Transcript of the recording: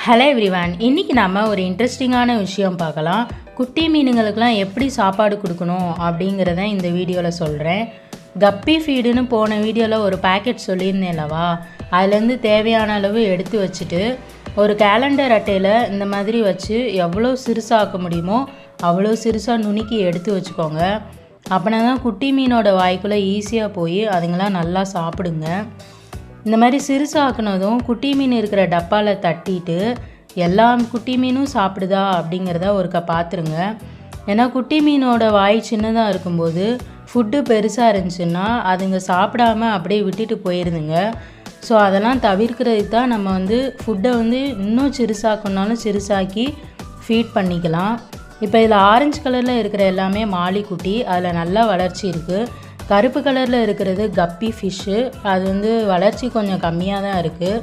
Hello everyone, இன்றைக்கி நம்ம ஒரு இன்ட்ரெஸ்டிங்கான விஷயம் பார்க்கலாம். குட்டி மீனுங்களுக்கெலாம் எப்படி சாப்பாடு கொடுக்கணும் அப்படிங்கிறத இந்த வீடியோவில் சொல்கிறேன். கப்பி ஃபீடுன்னு போன வீடியோவில் ஒரு பேக்கெட் சொல்லியிருந்தேன்லவா, அதுலேருந்து தேவையான அளவு எடுத்து வச்சுட்டு ஒரு கேலண்டர் அட்டையில் இந்த மாதிரி வச்சு எவ்வளோ சிறுசாக்க முடியுமோ அவ்வளோ சிறுசாக நுணுக்கி எடுத்து வச்சுக்கோங்க. அப்படின்னா தான் குட்டி மீனோட வாய்க்குள்ளே ஈஸியாக போய் அதுங்களாம் நல்லா சாப்பிடுங்க. இந்த மாதிரி சிறுசாக்குனதும் குட்டி மீன் இருக்கிற டப்பாவில் தட்டிட்டு எல்லா குட்டி மீனும் சாப்பிடுதா அப்படிங்கிறத ஒருக்கா பார்த்துருங்க. ஏன்னா குட்டி மீனோட வாய் சின்னதாக இருக்கும்போது ஃபுட்டு பெருசாக இருந்துச்சுன்னா அதுங்க சாப்பிடாம அப்படியே விட்டுட்டு போயிடுதுங்க. ஸோ அதெல்லாம் தவிர்க்கிறதுக்கு தான் நம்ம ஃபுட்டை இன்னும் சிறுசாக்கணுனாலும் சிறுசாக்கி ஃபீட் பண்ணிக்கலாம். இப்போ இதில் ஆரஞ்சு கலரில் இருக்கிற எல்லாமே மாலி குட்டி, அதில் நல்லா வளர்ச்சி இருக்குது. கருப்பு கலரில் இருக்கிறது கப்பி ஃபிஷ்ஷு, அது வளர்ச்சி கொஞ்சம் கம்மியாக தான் இருக்குது.